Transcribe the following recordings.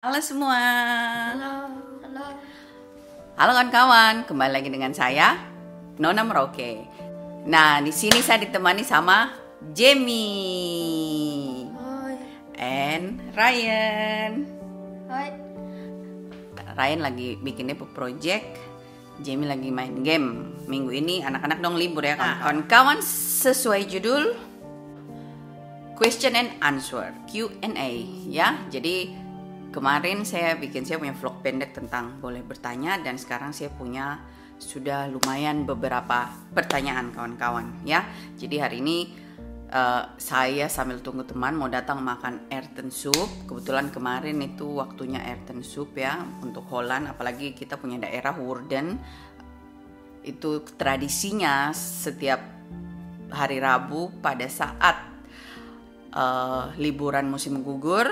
Halo semua. Halo. Halo kawan-kawan, kembali lagi dengan saya Nona Merauke. Nah, di sini saya ditemani sama Jamie Hai. and Ryan. Hai. Ryan lagi bikin Depo Project, Jamie lagi main game. Minggu ini anak-anak dong libur ya kawan-kawan. Sesuai judul Question and Answer, Q&A ya. Jadi kemarin saya punya vlog pendek tentang boleh bertanya, dan sekarang saya punya sudah lumayan beberapa pertanyaan kawan-kawan ya. Jadi hari ini saya sambil tunggu teman mau datang makan Ayrton Soup. Kebetulan kemarin itu waktunya Ayrton Soup ya untuk Holland, apalagi kita punya daerah Woerden. Itu tradisinya setiap hari Rabu pada saat liburan musim gugur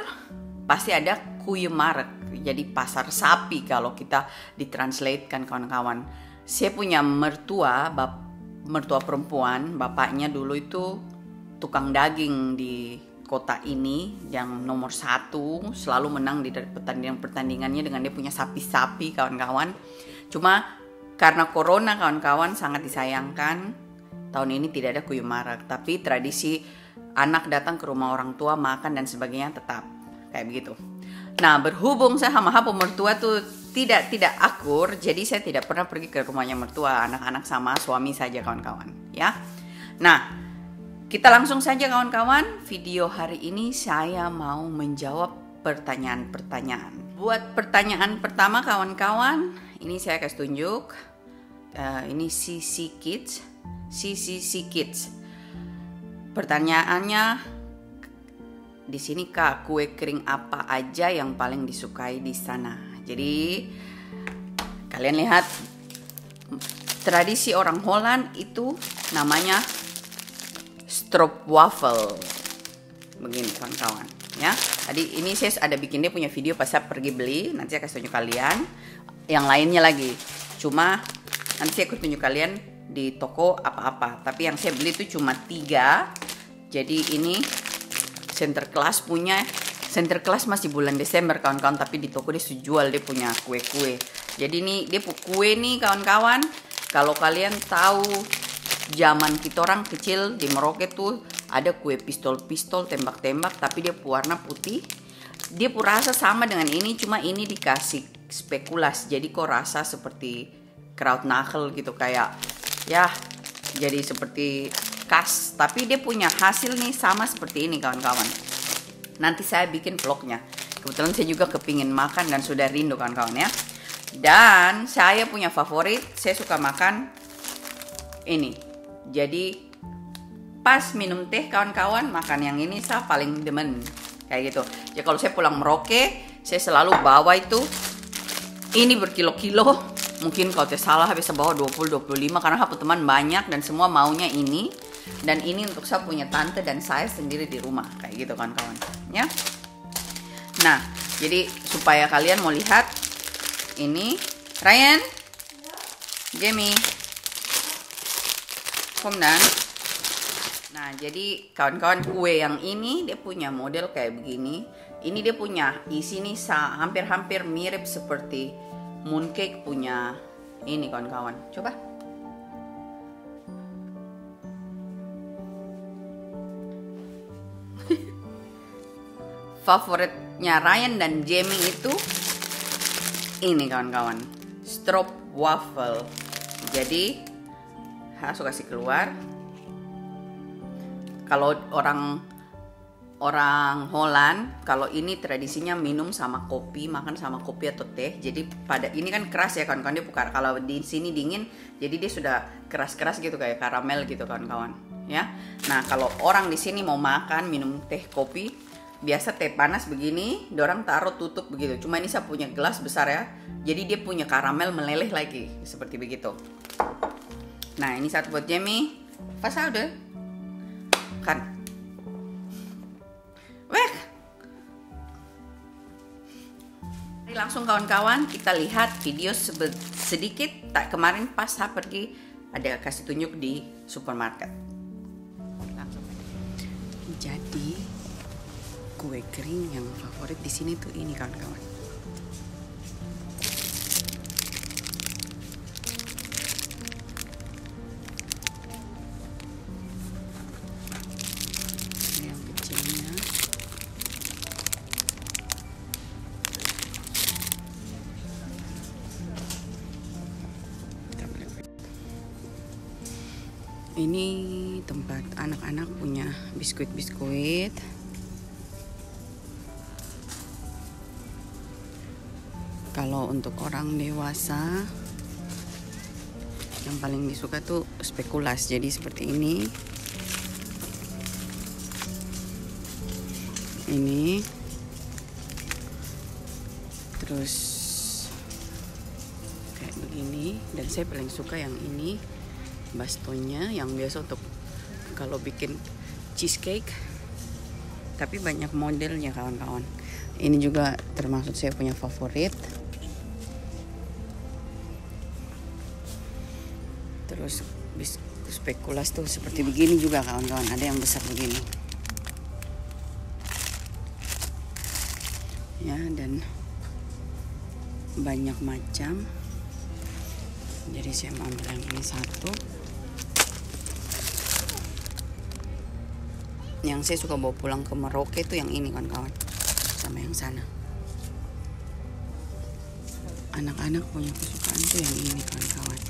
pasti ada Koeiemarkt, jadi pasar sapi kalau kita ditranslatekan kawan-kawan. Saya punya mertua perempuan, bapaknya dulu itu tukang daging di kota ini yang nomor 1, selalu menang di pertandingannya dengan dia punya sapi-sapi kawan-kawan. Cuma karena corona kawan-kawan sangat disayangkan, tahun ini tidak ada Koeiemarkt, tapi tradisi anak datang ke rumah orang tua makan dan sebagainya tetap kayak begitu. Nah, berhubung saya sama mertua tuh tidak akur, jadi saya tidak pernah pergi ke rumahnya mertua, anak-anak sama suami saja kawan-kawan ya. Nah, kita langsung saja kawan-kawan. Video hari ini saya mau menjawab pertanyaan-pertanyaan. Buat pertanyaan pertama kawan-kawan, ini saya kasih tunjuk. Ini CC Kids. Pertanyaannya di sini, Kak, kue kering apa aja yang paling disukai di sana? Jadi kalian lihat, tradisi orang Holland itu namanya stroopwafel. Begini kawan-kawan ya. Tadi ini saya ada bikin dia punya video pas saya pergi beli, nanti saya kasih tunjuk kalian. Yang lainnya lagi, cuma nanti saya akan tunjuk kalian di toko apa-apa. Tapi yang saya beli itu cuma 3. Jadi ini Sinterklaas punya. Sinterklaas masih bulan Desember kawan-kawan, tapi di toko dia jual dia punya kue-kue. Jadi nih dia kue nih kawan-kawan. Kalau kalian tahu zaman kita orang kecil di Merauke tuh ada kue pistol tembak-tembak, tapi dia warna putih. Dia rasa sama dengan ini, cuma ini dikasih spekulas. Jadi kok rasa seperti krautnagel gitu, kayak ya jadi seperti khas, tapi dia punya hasil nih sama seperti ini kawan-kawan. Nanti saya bikin vlognya. Kebetulan saya juga kepingin makan dan sudah rindu kawan-kawan ya. Dan saya punya favorit, saya suka makan ini. Jadi pas minum teh kawan-kawan, makan yang ini saya paling demen kayak gitu. Jadi kalau saya pulang Merauke, saya selalu bawa itu ini berkilo-kilo. Mungkin kalau tidak salah bisa bawa 20-25 karena aku teman banyak dan semua maunya ini. Dan ini untuk saya punya tante dan saya sendiri di rumah kayak gitu kawan-kawan ya. Nah, jadi supaya kalian mau lihat ini, Ryan, Jamie, kom dan. Nah, jadi kawan-kawan, kue yang ini dia punya model kayak begini. Ini dia punya isi nih hampir-hampir mirip seperti mooncake punya ini kawan-kawan. Coba. Favoritnya Ryan dan Jamie itu ini kawan-kawan, stroopwafel. Jadi langsung kasih keluar. Kalau orang Holland, kalau ini tradisinya minum sama kopi, makan sama kopi atau teh. Jadi pada ini kan keras ya kawan-kawan, dia bukan, kalau di sini dingin, jadi dia sudah keras-keras gitu kayak karamel gitu kawan-kawan ya. Nah, kalau orang di sini mau makan minum teh kopi, biasa teh panas begini, dorang taruh tutup begitu. Cuma ini saya punya gelas besar ya, jadi dia punya karamel meleleh lagi seperti begitu. Nah, ini satu buat Jamie. Pasal deh kan. Weh. Langsung kawan-kawan kita lihat video sedikit. Tak kemarin pas saya pergi ada kasih tunjuk di supermarket. Langsung. Jadi kue kering yang favorit di sini tuh ini kawan-kawan. Ini tempat anak-anak punya biskuit-biskuit. Kalau untuk orang dewasa yang paling disuka tuh spekulas. Jadi seperti ini. Ini. Terus kayak begini. Dan saya paling suka yang ini. Bastonnya yang biasa untuk kalau bikin cheesecake, tapi banyak modelnya kawan-kawan. Ini juga termasuk saya punya favorit. Terus spekulas tuh seperti begini juga kawan-kawan, ada yang besar begini ya, dan banyak macam. Jadi saya mau ambil yang ini satu. Yang saya suka bawa pulang ke Merauke itu yang ini kawan-kawan, sama yang sana. Anak-anak punya kesukaan tuh yang ini kawan-kawan.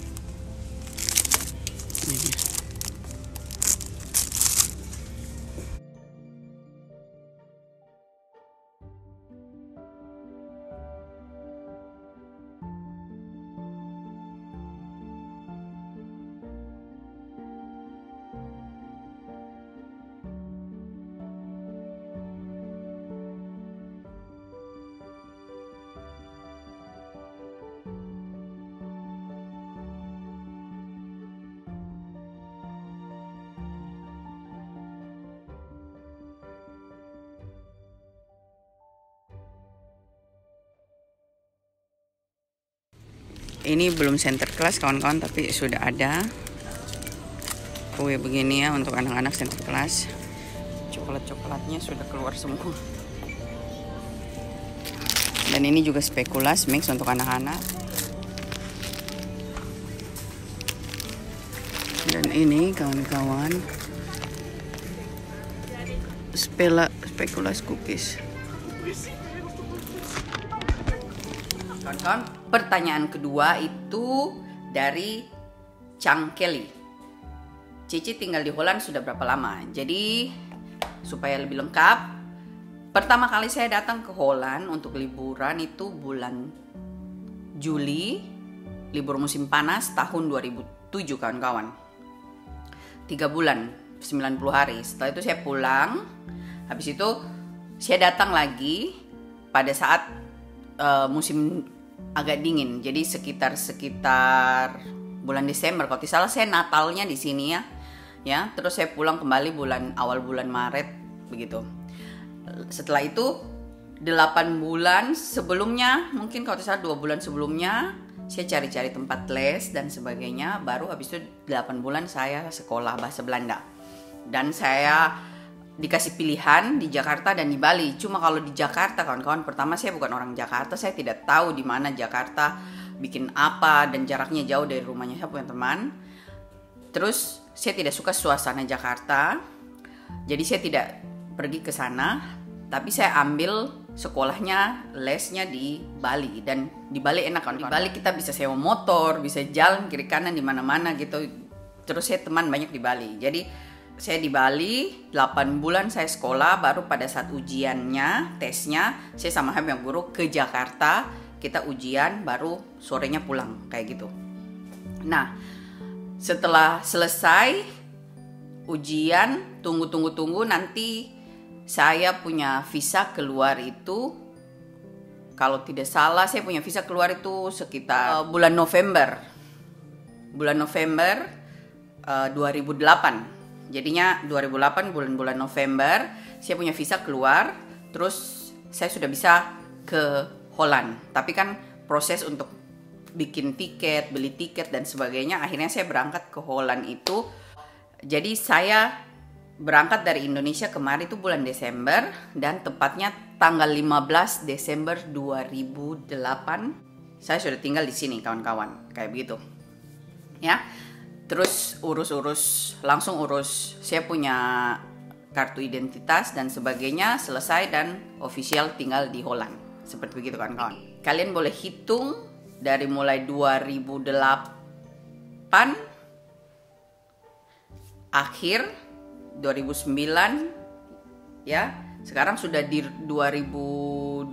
Ini dia. Ini belum center class kawan-kawan, tapi sudah ada kue begini ya untuk anak-anak center class. Coklat-coklatnya sudah keluar semua. Dan ini juga spekulas mix untuk anak-anak. Dan ini kawan-kawan spekulas cookies. Kawan-kawan, pertanyaan kedua itu dari Chang Kelly. Cici tinggal di Holland sudah berapa lama? Jadi supaya lebih lengkap, pertama kali saya datang ke Holland untuk liburan itu bulan Juli, libur musim panas tahun 2007 kawan-kawan. 3 bulan, 90 hari. Setelah itu saya pulang. Habis itu saya datang lagi pada saat musim agak dingin. Jadi sekitar bulan Desember. Kalau tidak salah saya Natalnya di sini ya. Ya, terus saya pulang kembali awal bulan Maret begitu. Setelah itu 8 bulan sebelumnya, mungkin kalau tidak salah 2 bulan sebelumnya saya cari-cari tempat les dan sebagainya. Baru habis itu 8 bulan saya sekolah bahasa Belanda. Dan saya dikasih pilihan di Jakarta dan di Bali. Cuma kalau di Jakarta kawan-kawan, pertama saya bukan orang Jakarta, saya tidak tahu di mana Jakarta, bikin apa, dan jaraknya jauh dari rumahnya saya punya teman. Terus saya tidak suka suasana Jakarta, jadi saya tidak pergi ke sana. Tapi saya ambil sekolahnya, lesnya di Bali, dan di Bali enak kan. Di Bali kita bisa sewa motor, bisa jalan kiri kanan di mana-mana gitu. Terus saya teman banyak di Bali. Jadi saya di Bali 8 bulan saya sekolah, baru pada saat ujiannya, tesnya, saya sama yang guru ke Jakarta, kita ujian, baru sorenya pulang kayak gitu. Nah, setelah selesai ujian, tunggu nanti saya punya visa keluar itu, kalau tidak salah saya punya visa keluar itu sekitar bulan November 2008. Jadinya 2008 bulan November saya punya visa keluar, terus saya sudah bisa ke Holland. Tapi kan proses untuk bikin tiket, beli tiket dan sebagainya, akhirnya saya berangkat ke Holland itu. Jadi saya berangkat dari Indonesia kemarin itu bulan Desember, dan tepatnya tanggal 15 Desember 2008 saya sudah tinggal di sini kawan-kawan, kayak begitu. Ya. Terus langsung urus, saya punya kartu identitas dan sebagainya, selesai dan official tinggal di Holland. Seperti begitu kawan-kawan. Kalian boleh hitung dari mulai 2008 akhir 2009 ya. Sekarang sudah di 2020.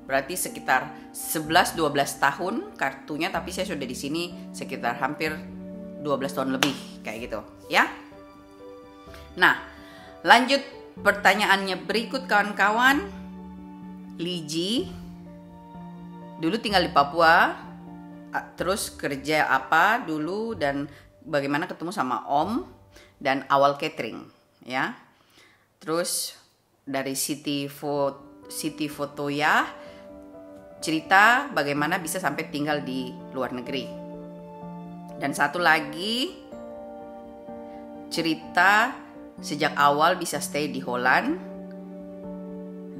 Berarti sekitar 11-12 tahun kartunya, tapi saya sudah di sini sekitar hampir 12 tahun lebih kayak gitu ya. Nah, lanjut pertanyaannya berikut kawan-kawan. Liji dulu tinggal di Papua, terus kerja apa dulu dan bagaimana ketemu sama Om dan awal catering ya. Terus dari Siti Fotoya cerita bagaimana bisa sampai tinggal di luar negeri. Dan satu lagi cerita sejak awal bisa stay di Holland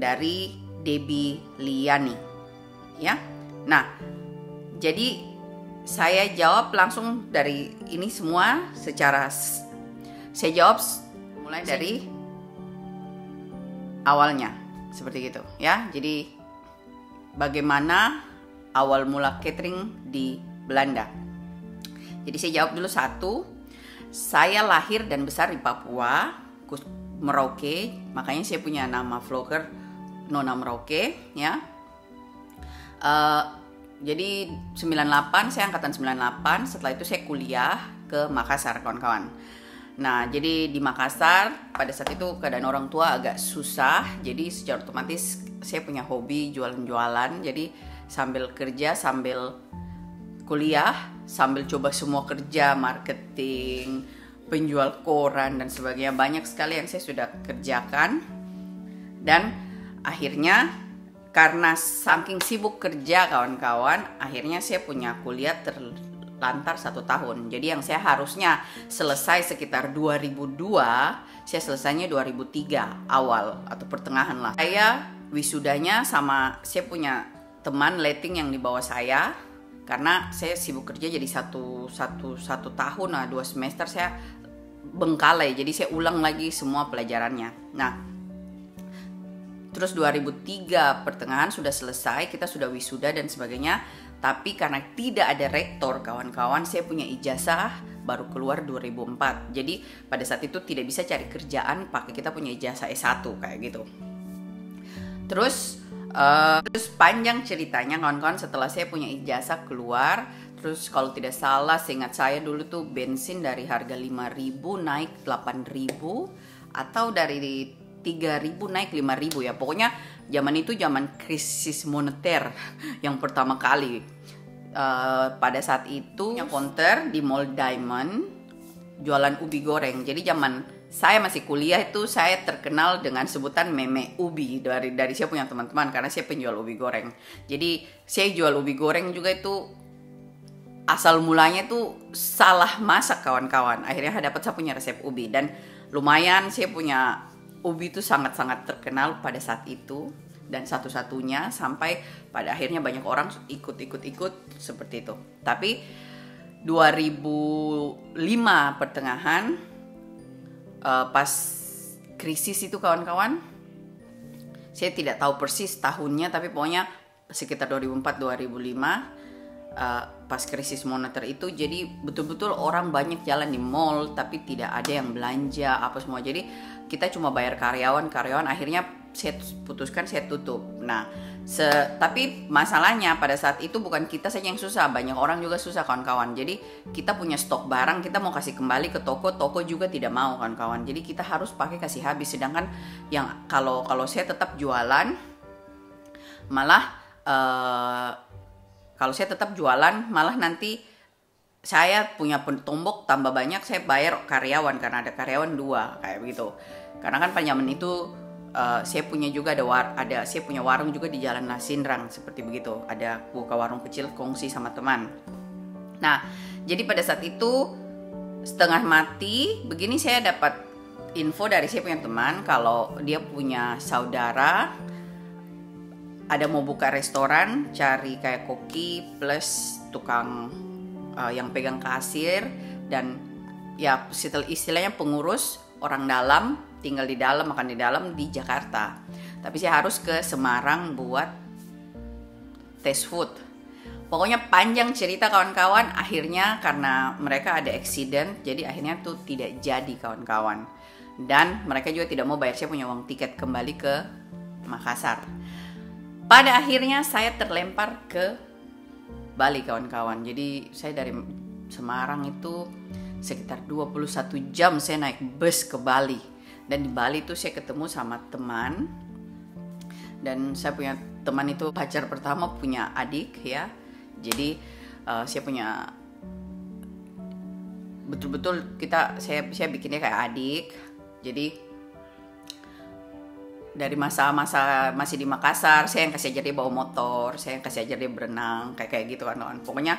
dari Debbie Liani ya. Nah, jadi saya jawab langsung dari ini semua secara saya jawab mulai dari awalnya seperti gitu ya. Jadi bagaimana awal mula catering di Belanda. Jadi saya jawab dulu satu. Saya lahir dan besar di Papua, Merauke. Makanya saya punya nama vlogger Nona Merauke ya. Jadi 98, saya angkatan 98. Setelah itu saya kuliah ke Makassar kawan-kawan. Nah, jadi di Makassar pada saat itu keadaan orang tua agak susah. Jadi secara otomatis saya punya hobi jualan-jualan. Jadi sambil kerja, sambil kuliah, sambil coba semua kerja, marketing, penjual koran dan sebagainya. Banyak sekali yang saya sudah kerjakan. Dan akhirnya karena saking sibuk kerja kawan-kawan, akhirnya saya punya kuliah terlantar 1 tahun. Jadi yang saya harusnya selesai sekitar 2002, saya selesainya 2003 awal atau pertengahan lah. Saya wisudanya sama saya punya teman letting yang di bawah saya, karena saya sibuk kerja jadi satu tahun lah, 2 semester saya bengkalai, jadi saya ulang lagi semua pelajarannya. Nah, terus 2003 pertengahan sudah selesai, kita sudah wisuda dan sebagainya. Tapi karena tidak ada rektor kawan-kawan, saya punya ijazah baru keluar 2004. Jadi pada saat itu tidak bisa cari kerjaan pakai kita punya ijazah S1 kayak gitu. Terus panjang ceritanya kawan-kawan, setelah saya punya ijazah keluar, terus kalau tidak salah seingat saya dulu tuh bensin dari harga 5.000 naik 8.000 atau dari 3.000 naik 5.000 ya. Pokoknya zaman itu zaman krisis moneter yang pertama kali. Pada saat itu punya counter di Mall Diamond jualan ubi goreng. Jadi zaman saya masih kuliah itu saya terkenal dengan sebutan meme ubi dari saya punya teman-teman, karena saya penjual ubi goreng. Jadi saya jual ubi goreng juga itu asal mulanya itu salah masak kawan-kawan. Akhirnya dapat saya punya resep ubi dan lumayan saya punya ubi itu sangat-sangat terkenal pada saat itu dan satu-satunya, sampai pada akhirnya banyak orang ikut seperti itu. Tapi 2005 pertengahan pas krisis itu kawan-kawan, saya tidak tahu persis tahunnya, tapi pokoknya sekitar 2004-2005 pas krisis moneter itu. Jadi betul-betul orang banyak jalan di mall tapi tidak ada yang belanja apa semua. Jadi kita cuma bayar karyawan, akhirnya saya putuskan saya tutup. Nah, tapi masalahnya pada saat itu bukan kita saja yang susah, banyak orang juga susah kawan-kawan. Jadi kita punya stok barang, kita mau kasih kembali ke toko juga tidak mau kawan-kawan. Jadi kita harus pakai kasih habis. Sedangkan yang kalau saya tetap jualan, malah kalau saya tetap jualan malah nanti saya punya tombok tambah banyak, saya bayar karyawan karena ada karyawan 2 kayak begitu. Karena kan pada zaman itu saya punya juga saya punya warung juga di Jalan Nasindrang seperti begitu. Ada buka warung kecil kongsi sama teman. Nah, jadi pada saat itu setengah mati begini saya dapat info dari saya punya teman kalau dia punya saudara ada mau buka restoran, cari kayak koki plus tukang yang pegang kasir dan ya istilahnya pengurus orang dalam, tinggal di dalam, makan di dalam di Jakarta. Tapi saya harus ke Semarang buat tes food. Pokoknya panjang cerita kawan-kawan, akhirnya karena mereka ada accident, jadi akhirnya tuh tidak jadi kawan-kawan. Dan mereka juga tidak mau bayar, saya punya uang tiket kembali ke Makassar. Pada akhirnya saya terlempar ke Bali kawan-kawan. Jadi saya dari Semarang itu sekitar 21 jam saya naik bus ke Bali. Dan di Bali tuh saya ketemu sama teman. Dan saya punya teman itu pacar pertama punya adik ya. Jadi saya punya betul-betul saya bikinnya kayak adik. Jadi dari masa-masa masih di Makassar, saya yang kasih ajar dia bawa motor, saya yang kasih ajar dia berenang, kayak gitu kan. Pokoknya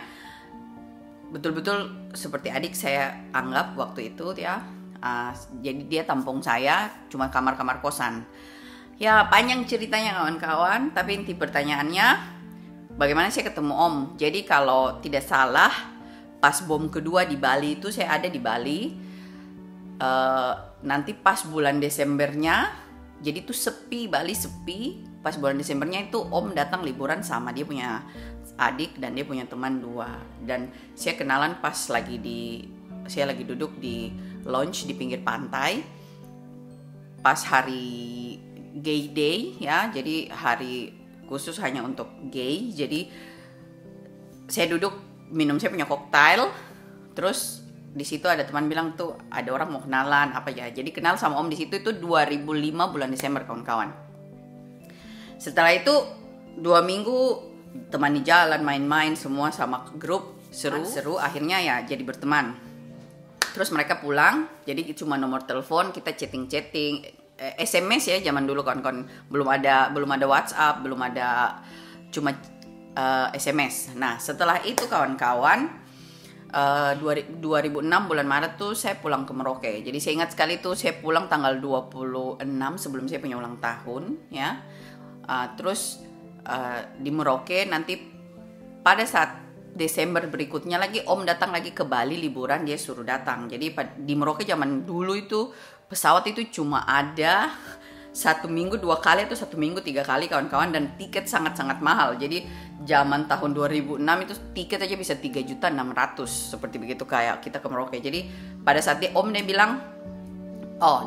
betul-betul seperti adik saya anggap waktu itu ya. Jadi dia tampung saya, cuma kamar-kamar kosan. Ya panjang ceritanya kawan-kawan, tapi inti pertanyaannya bagaimana saya ketemu Om. Jadi kalau tidak salah pas bom kedua di Bali itu saya ada di Bali. Nanti pas bulan Desembernya, jadi tuh sepi, Bali sepi. Pas bulan Desembernya itu Om datang liburan sama dia punya adik dan dia punya teman 2. Dan saya kenalan pas saya lagi duduk di lounge di pinggir pantai. Pas hari gay day ya, jadi hari khusus hanya untuk gay. Jadi saya duduk minum, saya punya koktail. Terus di situ ada teman bilang tuh ada orang mau kenalan apa ya. Jadi kenal sama Om di situ itu 2005 bulan Desember kawan-kawan. Setelah itu 2 minggu teman di jalan main-main semua sama grup seru. Akhirnya ya jadi berteman. Terus mereka pulang, jadi cuma nomor telepon, kita chatting. SMS ya zaman dulu kawan-kawan, belum ada WhatsApp, belum ada, cuma SMS. Nah setelah itu kawan-kawan 2006 bulan Maret tuh saya pulang ke Merauke. Jadi saya ingat sekali tuh saya pulang tanggal 26 sebelum saya punya ulang tahun ya. Terus di Merauke nanti pada saat Desember berikutnya lagi Om datang lagi ke Bali liburan, dia suruh datang. Jadi di Merauke zaman dulu itu pesawat itu cuma ada 1 minggu 2 kali atau 1 minggu 3 kali kawan-kawan, dan tiket sangat-sangat mahal. Jadi zaman tahun 2006 itu tiket aja bisa 3.600.000 seperti begitu kayak kita ke Merauke. Jadi pada saat Om dia bilang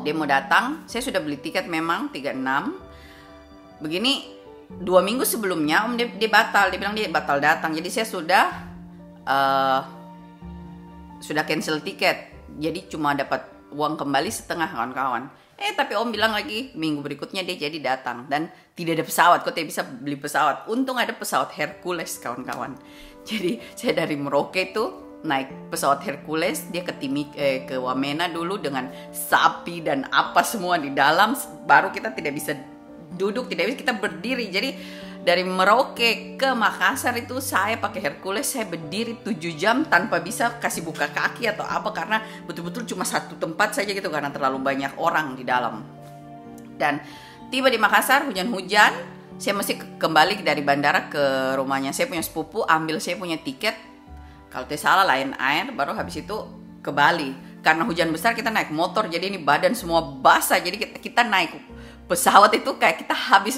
dia mau datang, saya sudah beli tiket memang 36. Begini 2 minggu sebelumnya Om dia batal, dia bilang dia batal datang. Jadi saya sudah cancel tiket. Jadi cuma dapat uang kembali setengah kawan-kawan. Tapi Om bilang lagi minggu berikutnya dia jadi datang dan tidak ada pesawat. Kok dia bisa beli pesawat? Untung ada pesawat Hercules kawan-kawan. Jadi saya dari Merauke itu naik pesawat Hercules, dia ke Wamena dulu dengan sapi dan apa semua di dalam. Baru kita tidak bisa duduk, tidak bisa kita berdiri. Jadi dari Merauke ke Makassar itu saya pakai Hercules, saya berdiri 7 jam tanpa bisa kasih buka kaki atau apa, karena betul-betul cuma satu tempat saja gitu karena terlalu banyak orang di dalam. Dan tiba di Makassar hujan-hujan, saya mesti kembali dari bandara ke rumahnya. Saya punya sepupu ambil saya punya tiket, kalau tidak salah Lion Air, baru habis itu ke Bali. Karena hujan besar kita naik motor, jadi ini badan semua basah, jadi kita naik pesawat itu kayak kita habis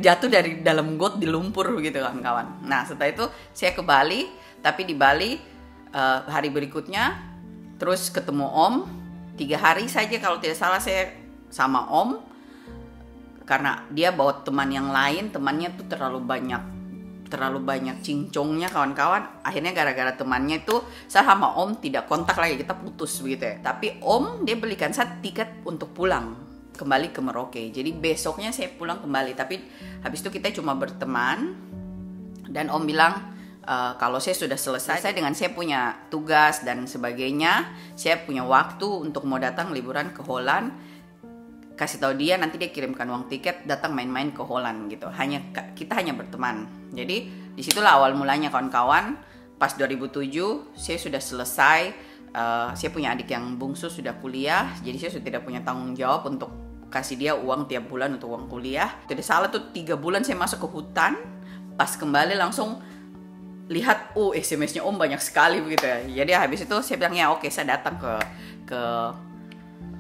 jatuh dari dalam got di lumpur gitu kan kawan. Nah setelah itu saya ke Bali, tapi di Bali hari berikutnya terus ketemu Om 3 hari saja kalau tidak salah saya sama Om, karena dia bawa teman yang lain, temannya tuh terlalu banyak cincongnya kawan-kawan. Akhirnya gara-gara temannya itu saya sama Om tidak kontak lagi, kita putus begitu ya. Tapi Om dia belikan saya tiket untuk pulang kembali ke Merauke. Jadi besoknya saya pulang kembali, tapi habis itu kita cuma berteman. Dan Om bilang kalau saya sudah selesai dengan saya punya tugas dan sebagainya, saya punya waktu untuk mau datang liburan ke Holland, kasih tahu dia, nanti dia kirimkan uang tiket datang main-main ke Holland gitu. Kita hanya berteman. Jadi disitulah awal mulanya kawan-kawan. Pas 2007 saya sudah selesai. Saya punya adik yang bungsu sudah kuliah, jadi saya sudah tidak punya tanggung jawab untuk kasih dia uang tiap bulan untuk uang kuliah. Tidak salah tuh 3 bulan saya masuk ke hutan, pas kembali langsung lihat SMS-nya Om banyak sekali begitu ya. Jadi habis itu saya bilang ya oke, saya datang ke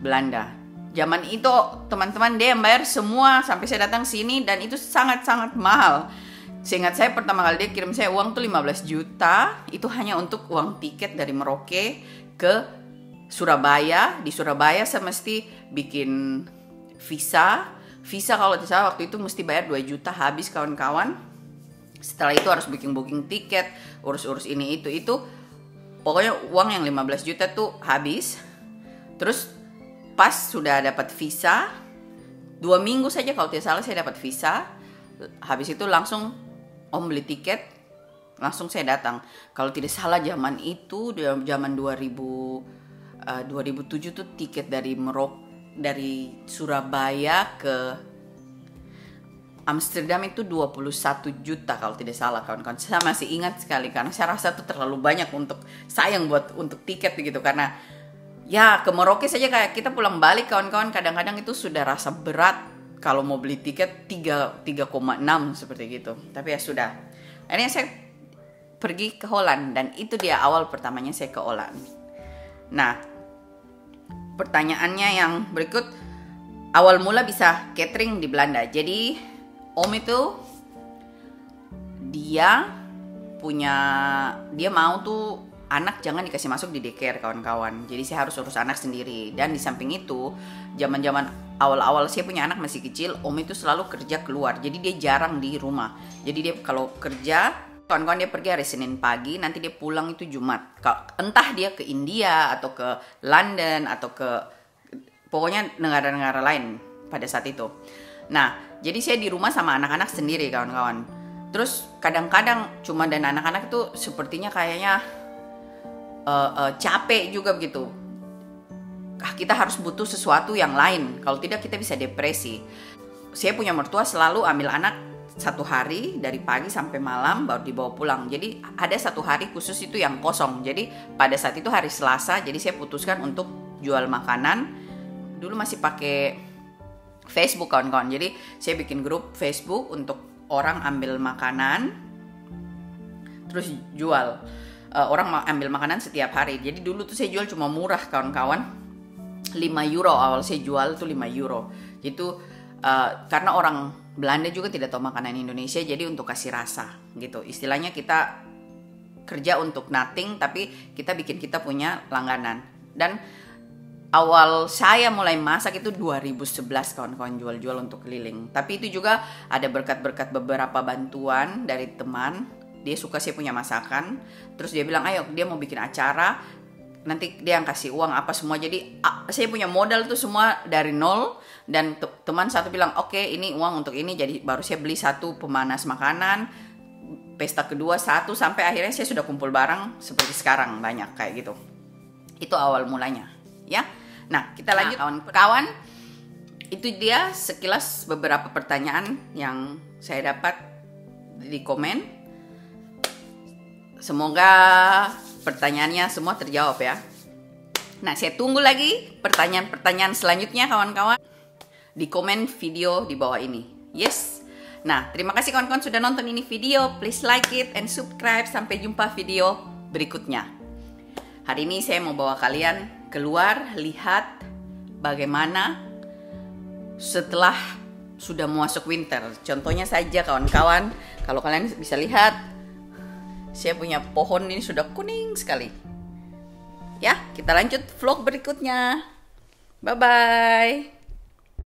Belanda. Zaman itu teman-teman dia yang bayar semua sampai saya datang sini, dan itu sangat-sangat mahal. Seingat saya pertama kali dia kirim saya uang tuh 15 juta, itu hanya untuk uang tiket dari Merauke ke Surabaya. Di Surabaya saya mesti bikin visa. Visa kalau tidak salah waktu itu mesti bayar 2 juta habis kawan-kawan. Setelah itu harus booking tiket, urus-urus ini itu. Pokoknya uang yang 15 juta tuh habis. Terus pas sudah dapat visa, 2 minggu saja kalau tidak salah saya dapat visa. Habis itu langsung Om beli tiket, langsung saya datang. Kalau tidak salah zaman itu, zaman 2007 tuh tiket dari dari Surabaya ke Amsterdam itu 21 juta kalau tidak salah kawan-kawan. Saya masih ingat sekali karena saya rasa itu terlalu banyak untuk sayang buat untuk tiket begitu, karena ya ke Merauke saja kayak kita pulang balik kawan-kawan kadang-kadang itu sudah rasa berat kalau mau beli tiket 3,6 seperti gitu. Tapi ya sudah. Akhirnya saya pergi ke Holland dan itu dia awal pertamanya saya ke Holland. Nah, pertanyaannya yang berikut, awal mula bisa catering di Belanda. Jadi Om itu dia mau tuh anak jangan dikasih masuk di daycare kawan-kawan. Jadi saya harus urus anak sendiri. Dan di samping itu, zaman-zaman awal-awal saya punya anak masih kecil, Om itu selalu kerja keluar. Jadi dia jarang di rumah. Jadi dia kalau kerja, kawan-kawan dia pergi hari Senin pagi, nanti dia pulang itu Jumat. Entah dia ke India atau ke London atau ke pokoknya negara-negara lain pada saat itu. Nah, jadi saya di rumah sama anak-anak sendiri kawan-kawan. Terus kadang-kadang cuma dan anak-anak itu sepertinya kayaknya capek juga begitu. Kita harus butuh sesuatu yang lain. Kalau tidak kita bisa depresi. Saya punya mertua selalu ambil anak 1 hari dari pagi sampai malam baru dibawa pulang. Jadi ada 1 hari khusus itu yang kosong. Jadi pada saat itu hari Selasa. Jadi saya putuskan untuk jual makanan. Dulu masih pakai Facebook kawan-kawan. Jadi saya bikin grup Facebook untuk orang ambil makanan terus jual. Orang ambil makanan setiap hari. Jadi dulu tuh saya jual cuma murah kawan-kawan, 5 euro awal saya jual tuh 5 euro. Itu karena orang Belanda juga tidak tahu makanan Indonesia, jadi untuk kasih rasa gitu. Istilahnya kita kerja untuk nothing, tapi kita bikin kita punya langganan. Dan awal saya mulai masak itu 2011 kawan-kawan, jual-jual untuk keliling. Tapi itu juga ada berkat-berkat beberapa bantuan dari teman. Dia suka saya punya masakan, terus dia bilang ayo dia mau bikin acara, nanti dia yang kasih uang apa semua. Jadi saya punya modal tuh semua dari nol. Dan teman satu bilang oke, ini uang untuk ini, jadi baru saya beli 1 pemanas makanan, pesta kedua 1, sampai akhirnya saya sudah kumpul barang seperti sekarang banyak kayak gitu. Itu awal mulanya ya. Nah kita lanjut kawan-kawan. Itu dia sekilas beberapa pertanyaan yang saya dapat di komen. Semoga pertanyaannya semua terjawab ya. Nah, saya tunggu lagi pertanyaan-pertanyaan selanjutnya kawan-kawan di komen video di bawah ini. Yes. Nah, terima kasih kawan-kawan sudah nonton ini video. Please like it and subscribe. Sampai jumpa video berikutnya. Hari ini saya mau bawa kalian keluar lihat bagaimana setelah sudah masuk winter. Contohnya saja kawan-kawan, kalau kalian bisa lihat, saya punya pohon ini sudah kuning sekali. Ya, kita lanjut vlog berikutnya. Bye-bye.